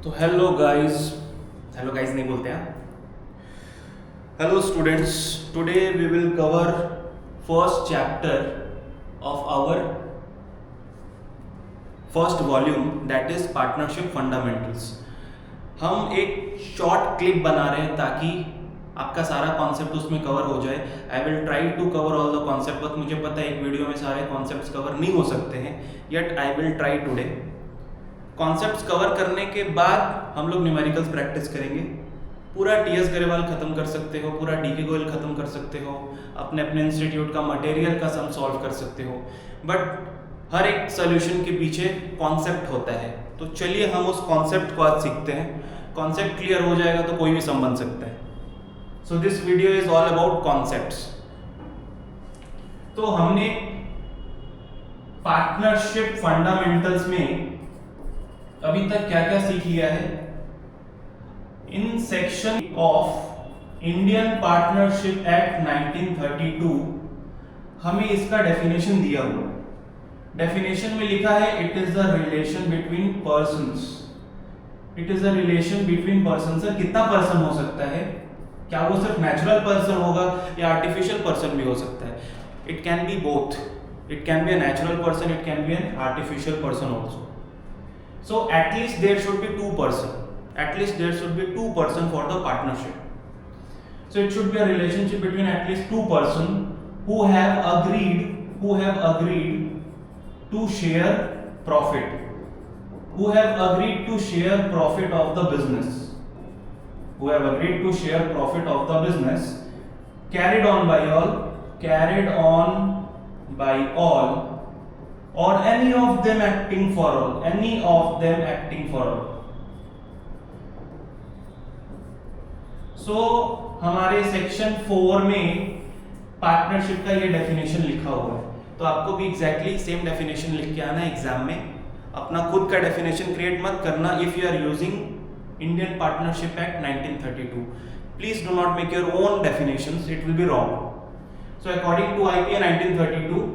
तो hello guys नहीं बोलते हैं। Hello students, today we will cover first chapter of our first volume, that is partnership fundamentals. हम एक शॉर्ट क्लिप बना रहे हैं ताकि आपका सारा कॉन्सेप्ट उसमें कवर हो जाए। I will try to cover all the concept, but मुझे पता है एक वीडियो में सारे कॉन्सेप्ट्स कवर नहीं हो सकते हैं, yet I will try today. Concepts cover करने के बाद हम लोग न्यूमेरिकल्स प्रैक्टिस करेंगे। पूरा टीएस गरेवाल खत्म कर सकते हो, पूरा डीके गोयल खत्म कर सकते हो, अपने अपने इंस्टीट्यूट का मटेरियल का सम सॉल्व कर सकते हो, बट हर एक सोल्यूशन के पीछे कॉन्सेप्ट होता है। तो चलिए हम उस कॉन्सेप्ट को आज सीखते हैं। कॉन्सेप्ट क्लियर हो जाएगा तो कोई भी सम बन सकता है। So this video is all about concepts. तो हमने पार्टनरशिप फंडामेंटल्स में अभी तक क्या क्या सीख लिया है। In section of Indian partnership act 1932 हमें इसका डेफिनेशन दिया हुआ है। डेफिनेशन में लिखा है it is the relation between persons. It is a relation between person. Sir कितना पर्सन हो सकता है? क्या वो सिर्फ नेचुरल पर्सन होगा या आर्टिफिशियल पर्सन भी हो सकता है? It can be both. It can be a natural person, it can be an artificial person also. So at least there should be two person. At least there should be two person for the partnership. So it should be a relationship between at least two person who have agreed to share profit. Who have agreed to share profit of the business. Who have agreed to share profit of the business. Carried on by all. Or any of them acting for all. So हमारे section 4 में partnership का ये definition लिखा हुआ है, तो आपको भी एग्जैक्टली सेम डेफिनेशन लिख के आना है एग्जाम में। अपना खुद का डेफिनेशन क्रिएट मत करना if you are using Indian partnership act 1932। Please do not make your own definitions, it will be wrong. So according to IPA 1932,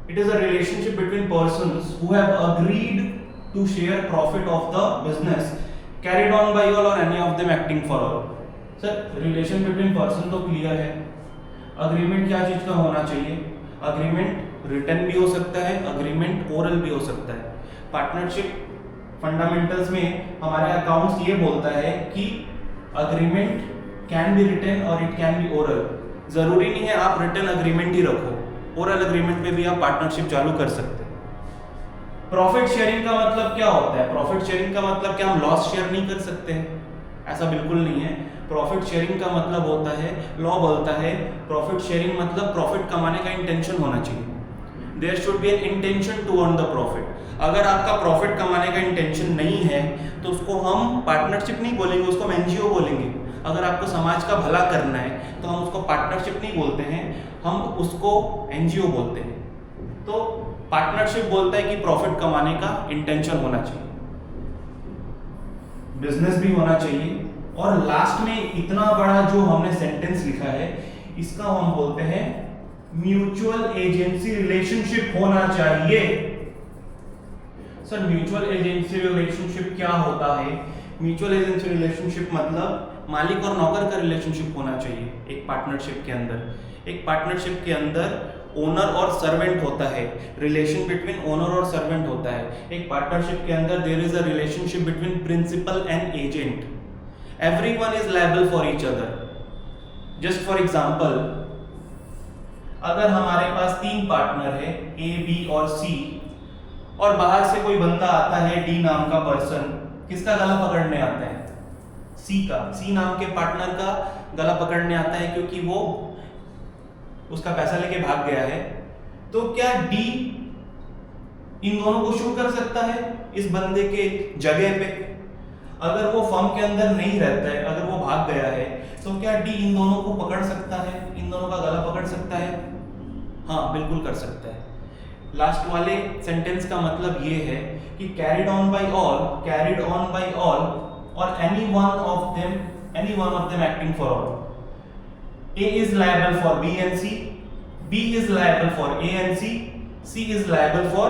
it is a relationship between persons who have agreed to share profit of the business carried on by all or any of them acting for all. Sir, relation between person तो clear है। agreement क्या चीज का होना चाहिए? agreement written भी हो सकता है, agreement oral भी हो सकता है। partnership fundamentals में हमारे accounts ये बोलता है कि agreement can be written और it can be oral। जरूरी नहीं है आप written agreement ही रखो, ओरल एग्रीमेंट पे भी आप पार्टनरशिप चालू कर सकते हैं। प्रॉफिट शेयरिंग का मतलब क्या होता है? प्रॉफिट शेयरिंग का मतलब क्या हम लॉस शेयर नहीं कर सकते हैं? ऐसा बिल्कुल नहीं है। प्रॉफिट शेयरिंग का मतलब होता है, लॉ बोलता है प्रॉफिट शेयरिंग मतलब प्रॉफिट कमाने का इंटेंशन होना चाहिए। There should be an intention to earn the profit. अगर आपका प्रॉफिट कमाने का इंटेंशन नहीं है तो उसको हम पार्टनरशिप नहीं बोलेंगे, उसको हम एनजीओ बोलेंगे। अगर आपको समाज का भला करना है तो हम उसको पार्टनरशिप नहीं बोलते हैं, हम उसको एनजीओ बोलते हैं। तो पार्टनरशिप बोलता है कि प्रॉफिट कमाने का इंटेंशन होना चाहिए, बिजनेस भी होना चाहिए, और लास्ट में इतना बड़ा जो हमने सेंटेंस लिखा है इसका हम बोलते हैं म्यूचुअल एजेंसी रिलेशनशिप होना चाहिए। सर म्यूचुअल एजेंसी रिलेशनशिप क्या होता है? म्यूचुअल एजेंसी रिलेशनशिप मतलब मालिक और नौकर का रिलेशनशिप होना चाहिए एक पार्टनरशिप के अंदर। एक पार्टनरशिप के अंदर ओनर और सर्वेंट होता है, रिलेशन बिटवीन ओनर और सर्वेंट होता है। एक पार्टनरशिप के अंदर there is a relationship between principal and agent. Everyone is liable for each other. Just for example, अगर हमारे पास 3 पार्टनर है ए, बी और सी, और बाहर से कोई बंदा आता है डी नाम का पर्सन, किसका गला पकड़ने आता है? सी का। सी नाम के पार्टनर का गला पकड़ने आता है क्योंकि वो उसका पैसा लेके भाग गया है। तो क्या डी इन दोनों को शू कर सकता है इस बंदे के जगह पे? अगर वो फर्म के अंदर नहीं रहता है, अगर वो भाग गया है, तो क्या डी इन दोनों को पकड़ सकता है, इन दोनों का गला पकड़ सकता है? हाँ, बिल्कुल कर सकता है। लास्ट वाले सेंटेंस का मतलब ये है कि कैरिड ऑन बाय ऑल और any one of them acting for all. A is liable for B and C, B is liable for A and C is liable for